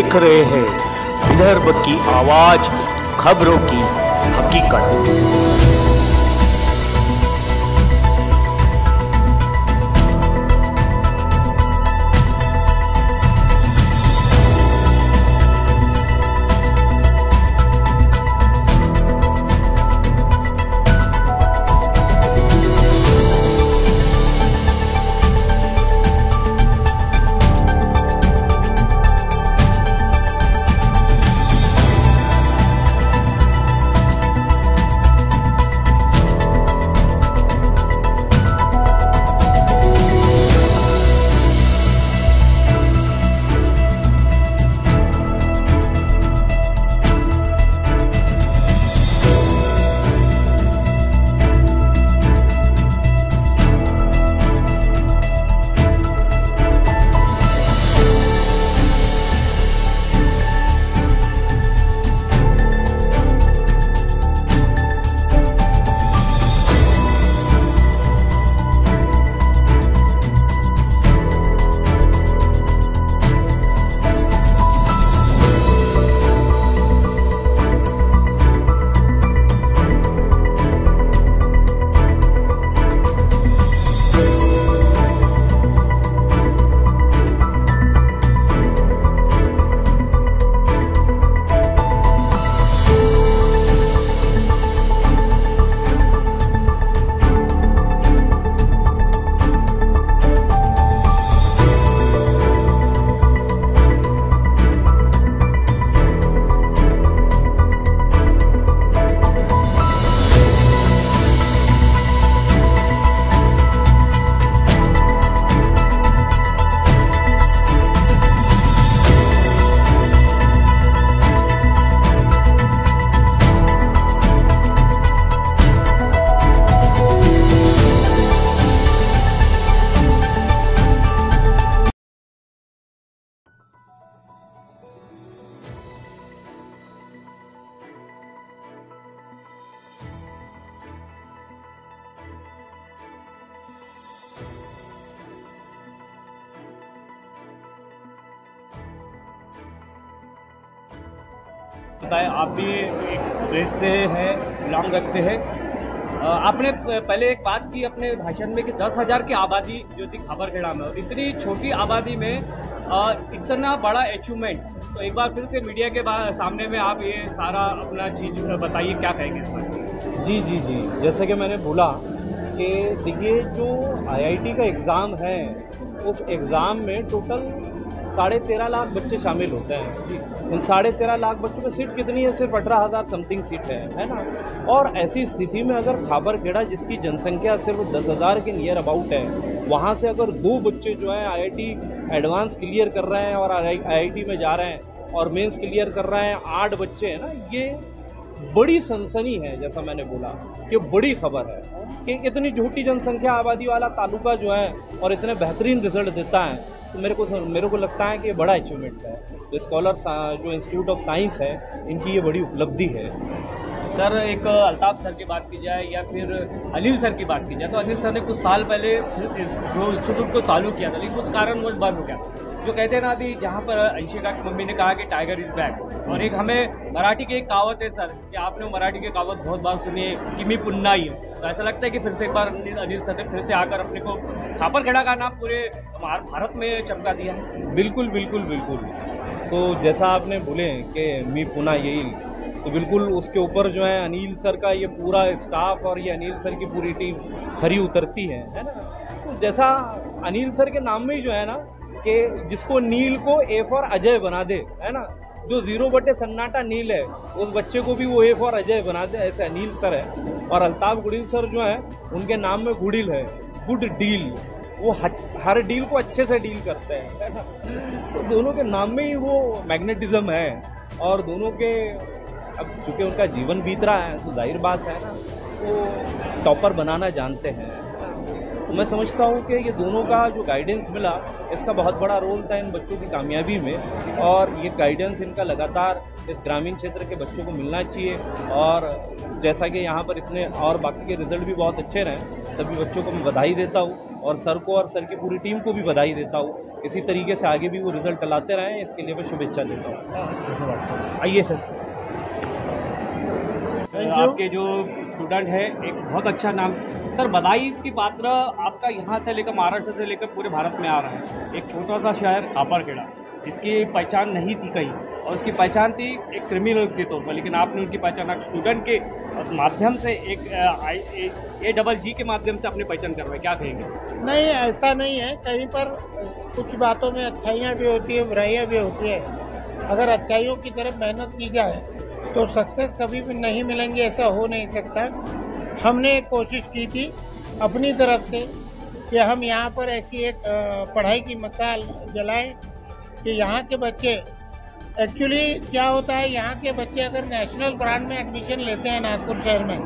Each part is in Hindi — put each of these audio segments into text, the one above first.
देख रहे हैं विदर्भ की आवाज, खबरों की हकीकत। आप भी एक प्रेस से हैं, बिलोंग रखते हैं। आपने पहले एक बात की अपने भाषण में कि 10,000 की आबादी जो थी खाबरखेड़ा में, और इतनी छोटी आबादी में इतना बड़ा अचीवमेंट, तो एक बार फिर से मीडिया के सामने में आप ये सारा अपना चीज़ बताइए, क्या कहेंगे इस बार? जी, जैसे कि मैंने बोला कि देखिए जो IIT का एग्ज़ाम है, उस एग्ज़ाम में टोटल 13.5 लाख बच्चे शामिल होते हैं जी। उन 13.5 लाख बच्चों में सीट कितनी है? सिर्फ 18,000 समथिंग सीट है ना। और ऐसी स्थिति में अगर खाबरखेड़ा जिसकी जनसंख्या सिर्फ 10,000 के नियर अबाउट है, वहाँ से अगर 2 बच्चे जो हैं IIT एडवांस क्लियर कर रहे हैं और IIT में जा रहे हैं और मेंस क्लियर कर रहे हैं 8 बच्चे हैं ना, ये बड़ी सनसनी है। जैसा मैंने बोला कि बड़ी खबर है कि इतनी छोटी जनसंख्या आबादी वाला तालुका जो है और इतने बेहतरीन रिजल्ट देता है, तो मेरे को लगता है कि ये बड़ा अचीवमेंट है। तो स्कॉलर जो इंस्टीट्यूट ऑफ साइंस है, इनकी ये बड़ी उपलब्धि है। सर, एक अल्ताफ सर की बात की जाए या फिर अनिल सर की बात की जाए, तो अनिल सर ने कुछ साल पहले जो इंस्टीट्यूट को चालू किया था, लेकिन कुछ कारणवश बंद हो गया। जो कहते हैं ना, अभी जहाँ पर अंशिका की मम्मी ने कहा कि टाइगर इज़ बैक, और एक हमें मराठी की एक कहावत है सर, कि आपने वो मराठी की कहावत बहुत बार सुनी है कि मी पुन्हा ही, तो ऐसा लगता है कि फिर से एक बार अनिल सर ने फिर से आकर अपने को खाबरखेड़ा का नाम पूरे भारत में चमका दिया है। बिल्कुल। तो जैसा आपने बोले कि मी पुन्हा येईल, तो बिल्कुल उसके ऊपर जो है अनिल सर का ये पूरा स्टाफ और ये अनिल सर की पूरी टीम खरी उतरती है ना। तो जैसा अनिल सर के नाम में ही जो है ना कि जिसको नील को A फॉर अजय बना दे, है ना, जो 0 सन्नाटा नील है, उस बच्चे को भी वो A फॉर अजय बना दे, ऐसे अनिल सर है। और अल्ताफ गुड़िल सर जो है, उनके नाम में गुड़िल है, गुड डील, वो हर डील को अच्छे से डील करते हैं, है ना। तो दोनों के नाम में ही वो मैग्नेटिज्म है, और दोनों के अब चूँकि उनका जीवन बीत रहा है, तो जाहिर बात है ना, वो टॉपर बनाना जानते हैं। तो मैं समझता हूँ कि ये दोनों का जो गाइडेंस मिला, इसका बहुत बड़ा रोल था इन बच्चों की कामयाबी में, और ये गाइडेंस इनका लगातार इस ग्रामीण क्षेत्र के बच्चों को मिलना चाहिए। और जैसा कि यहाँ पर इतने और बाकी के रिजल्ट भी बहुत अच्छे रहे, सभी बच्चों को मैं बधाई देता हूँ। और सर को और सर की पूरी टीम को भी बधाई देता हूँ। इसी तरीके से आगे भी वो रिजल्ट लाते रहें, इसके लिए मैं शुभेच्छा देता हूँ। आइए सर, आपके जो स्टूडेंट है एक बहुत अच्छा नाम, सर बधाई की पात्र आपका यहाँ से लेकर महाराष्ट्र से लेकर पूरे भारत में आ रहा है। एक छोटा सा शहर खापरखेड़ा, जिसकी पहचान नहीं थी कहीं, और उसकी पहचान थी एक क्रिमिनल के तौर पर, लेकिन आपने उनकी पहचान एक स्टूडेंट के माध्यम से, एक AGG के माध्यम से अपनी पहचान करवाई। क्या कहेंगे? नहीं, ऐसा नहीं है। कहीं पर कुछ बातों में अच्छाइयाँ भी होती है, बुराइयाँ भी होती है। अगर अच्छाइयों की तरफ मेहनत की जाए तो सक्सेस कभी भी नहीं मिलेंगे, ऐसा हो नहीं सकता। हमने एक कोशिश की थी अपनी तरफ से कि हम यहाँ पर ऐसी एक पढ़ाई की मिसाल जलाएं कि यहाँ के बच्चे, एक्चुअली क्या होता है, यहाँ के बच्चे अगर नेशनल ब्रांड में एडमिशन लेते हैं नागपुर शहर में,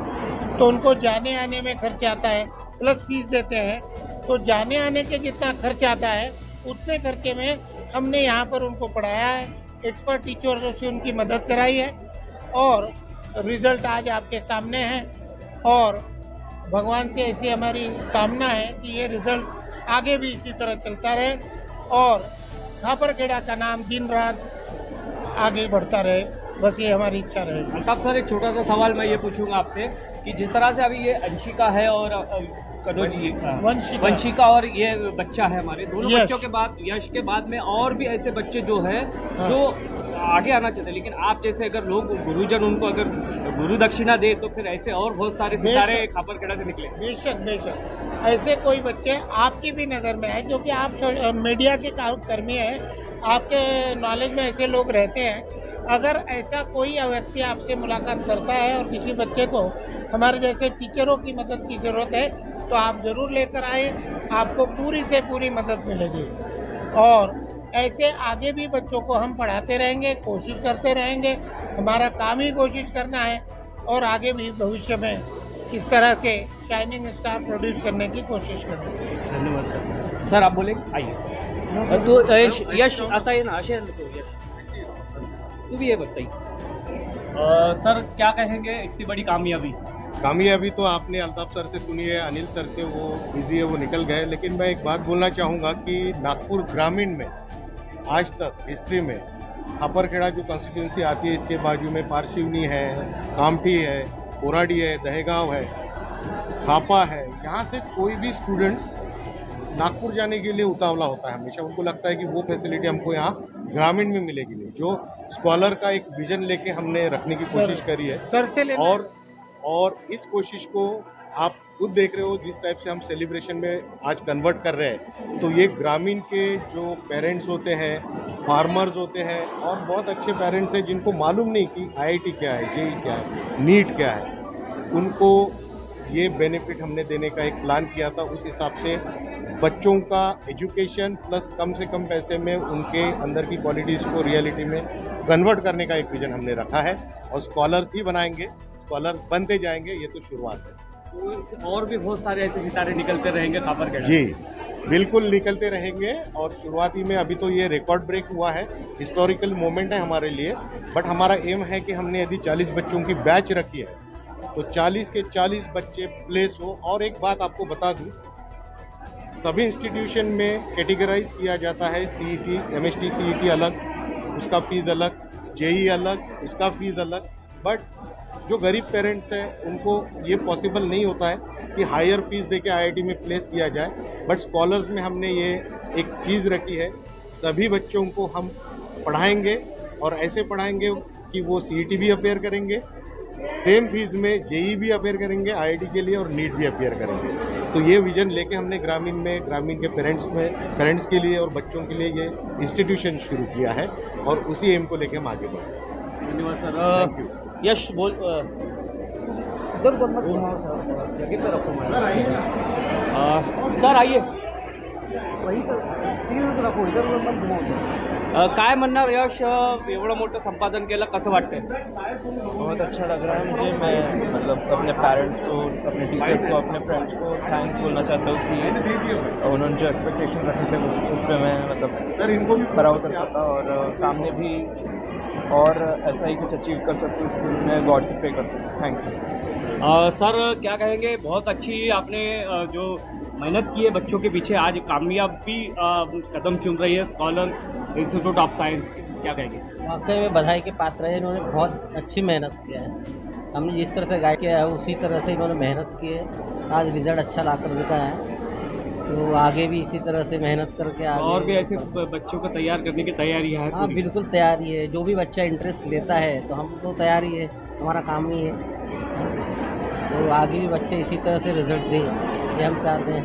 तो उनको जाने आने में खर्च आता है, प्लस फीस देते हैं। तो जाने आने के जितना खर्च आता है उतने खर्चे में हमने यहाँ पर उनको पढ़ाया है, एक्सपर्ट टीचरों से उनकी मदद कराई है, और रिज़ल्ट आज आपके सामने है। और भगवान से ऐसी हमारी कामना है कि ये रिज़ल्ट आगे भी इसी तरह चलता रहे और खापरखेड़ा का नाम दिन रात आगे बढ़ता रहे, बस ये हमारी इच्छा रहेगी। अल्ताफ सर, एक छोटा सा सवाल मैं ये पूछूंगा आपसे कि जिस तरह से अभी ये अंशिका है और वंशिका और ये बच्चा है, हमारे दोनों बच्चों के बाद, यश के बाद में और भी ऐसे बच्चे जो है जो आगे आना चाहते हैं, लेकिन आप जैसे अगर लोग गुरुजन उनको अगर गुरु दक्षिणा दे तो फिर ऐसे और बहुत सारे सितारे खापरखेड़ा से निकले। बेशक बेशक ऐसे कोई बच्चे आपकी भी नज़र में आए, क्योंकि आप मीडिया के कर्मी हैं, आपके नॉलेज में ऐसे लोग रहते हैं। अगर ऐसा कोई व्यक्ति आपसे मुलाकात करता है और किसी बच्चे को हमारे जैसे टीचरों की मदद की ज़रूरत है तो आप ज़रूर लेकर आए, आपको पूरी से पूरी मदद मिलेगी। और ऐसे आगे भी बच्चों को हम पढ़ाते रहेंगे, कोशिश करते रहेंगे। हमारा काम ही कोशिश करना है और आगे भी भविष्य में इस तरह के शाइनिंग स्टार प्रोड्यूस करने की कोशिश करेंगे। धन्यवाद सर। सर आप बोले, आइए। तो यश ऐसा है ना, अशय तू भी ये बताइए सर, क्या कहेंगे इतनी बड़ी कामयाबी तो आपने अल्ताफ सर से सुनी है, अनिल सर से, वो बिजी है, वो निकल गए। लेकिन मैं एक बात बोलना चाहूँगा कि नागपुर ग्रामीण में आज तक हिस्ट्री में खापरखेड़ा जो कॉन्स्टिट्यूंसी आती है, इसके बाजू में पारशिवनी है, कामठी है, कोराडी है, दहेगांव है, खापा है। यहाँ से कोई भी स्टूडेंट्स नागपुर जाने के लिए उतावला होता है हमेशा। उनको लगता है कि वो फैसिलिटी हमको यहाँ ग्रामीण में मिलेगी नहीं। जो स्कॉलर का एक विजन लेके हमने रखने की कोशिश करी है सर से और इस कोशिश को आप खुद देख रहे हो, जिस टाइप से हम सेलिब्रेशन में आज कन्वर्ट कर रहे हैं। तो ये ग्रामीण के जो पेरेंट्स होते हैं, फार्मर्स होते हैं, और बहुत अच्छे पेरेंट्स हैं जिनको मालूम नहीं कि IIT क्या है, JEE क्या है, नीट क्या है, उनको ये बेनिफिट हमने देने का एक प्लान किया था। उस हिसाब से बच्चों का एजुकेशन प्लस कम से कम पैसे में उनके अंदर की क्वालिटीज़ को रियलिटी में कन्वर्ट करने का एक विजन हमने रखा है, और स्कॉलर्स ही बनाएंगे, स्कॉलर बनते जाएंगे, ये तो शुरुआत है। तो और भी बहुत सारे ऐसे सितारे निकलते रहेंगे खापरखेड़ा? जी बिल्कुल निकलते रहेंगे। और शुरुआती में अभी तो ये रिकॉर्ड ब्रेक हुआ है, हिस्टोरिकल मोमेंट है हमारे लिए। बट हमारा एम है कि हमने यदि 40 बच्चों की बैच रखी है तो 40 के 40 बच्चे प्लेस हो। और एक बात आपको बता दूं, सभी इंस्टीट्यूशन में कैटेगराइज किया जाता है। CET, MST CET अलग, उसका फीस अलग, JEE अलग, उसका फीस अलग। बट जो गरीब पेरेंट्स हैं उनको ये पॉसिबल नहीं होता है कि हायर फीस देके IIT में प्लेस किया जाए। बट स्कॉलर्स में हमने ये एक चीज़ रखी है, सभी बच्चों को हम पढ़ाएंगे और ऐसे पढ़ाएंगे कि वो CET भी अपेयर करेंगे, सेम फीस में JEE भी अपेयर करेंगे IIT के लिए, और नीट भी अपेयर करेंगे। तो ये विजन लेके हमने ग्रामीण के पेरेंट्स के लिए और बच्चों के लिए ये इंस्टीट्यूशन शुरू किया है, और उसी एम को लेके हम आगे बढ़े। धन्यवाद सर। Thank you. यश बोल, इधर मत घुमाओ सर, जगह पे रखो सर, आइए वही तर रखो, इधर मत घुमाओ सर। काय म्हणणार यश, एवढं मोठं संपादन केलं, कसं वाटतंय? बहुत अच्छा लग रहा है मुझे। मैं मतलब अपने पेरेंट्स को, अपने टीचर्स को, अपने फ्रेंड्स को थैंक्स बोलना चाहता हूँ कि उन्होंने जो एक्सपेक्टेशन रखे थे उस पर मैं मतलब इनको भी खरा उतर सकता और सामने भी और ऐसा ही कुछ अचीव कर सकूँ, इसके लिए मैं गॉड से प्रे करता हूँ। Thank you. सर क्या कहेंगे, बहुत अच्छी आपने जो मेहनत की है बच्चों के पीछे, आज कामयाबी कदम चुन रही है स्कॉलर इंस्टीट्यूट ऑफ साइंस, क्या कहेंगे? वाकई में बधाई के पात्र है, इन्होंने बहुत अच्छी मेहनत किया है। हमने जिस तरह से गाइड किया है उसी तरह से इन्होंने मेहनत की है, आज रिजल्ट अच्छा ला कर दिखा है। तो आगे भी इसी तरह से मेहनत करके आगे और भी ऐसे बच्चों को तैयार करने की तैयारी है? हाँ बिल्कुल तैयारी है, जो भी बच्चा इंटरेस्ट लेता है तो हम तो तैयारी है, हमारा काम ही है। तो आगे भी बच्चे इसी तरह से रिजल्ट दें, ये हम चाहते हैं।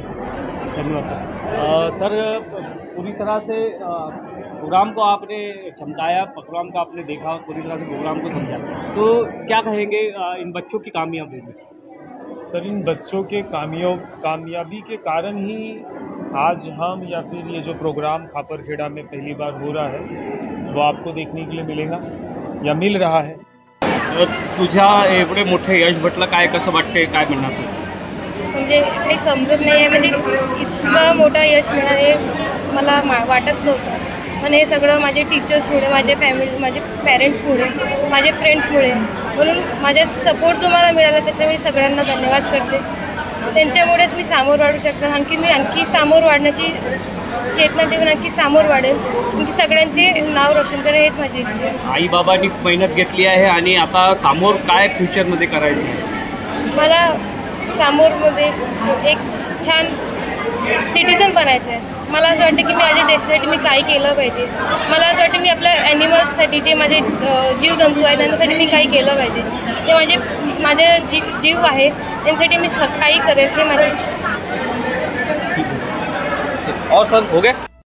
धन्यवाद सर। सर पूरी तरह से प्रोग्राम को आपने चमकाया, प्रोग्राम का आपने देखा, पूरी तरह से प्रोग्राम को समझा, तो क्या कहेंगे इन बच्चों की कामयाबी में? सर इन बच्चों के कामयाबी के कारण ही आज हम या फिर ये जो प्रोग्राम खापरखेड़ा में पहली बार हो रहा है वो आपको देखने के लिए मिलेगा या मिल रहा है। तुझ्या एवढे मोठे यश भेटलं, काय कसं वाटते, काय म्हणणार तू? म्हणजे काही समजत नाही आहे, म्हणजे इतकं मोठं यश मिळालं हे मला वाटत नव्हतं, पण हे सगळं माझे टीचर्समुळे, माझे फॅमिली, माझे पॅरेंट्समुळे, माझे फ्रेंड्समुळे, म्हणून माझा सपोर्ट जो मला मिळाला त्याच्यामुळे सगळ्यांना धन्यवाद करते। त्यांच्यामुळेच मी सामोर वाढू शकतो, आणखी सामोर वाढण्याची चेतना ठेवून आणखी सामोर वाढेल, आणखी सगळ्यांचे नाव रोशन करेल, हेच माझी इच्छा आहे। आई बाबांनी मेहनत घेतली आहे आणि आता सामोर काय फ्युचरमध्ये करायचं आहे? मला सामोरमध्ये एक छान सिटिझन बनायचं आहे। मला असं वाटतं की मी माझ्या देशासाठी मी काही केलं पाहिजे। मला असं वाटतं मी आपल्या ॲनिमल्ससाठी, जे माझे जीवजंतू आहेत त्यांच्यासाठी मी काही केलं पाहिजे, ते माझे जीव आहे त्यांच्यासाठी मी काही करेल, हे माझी इच्छा आहे। और सर हो गया?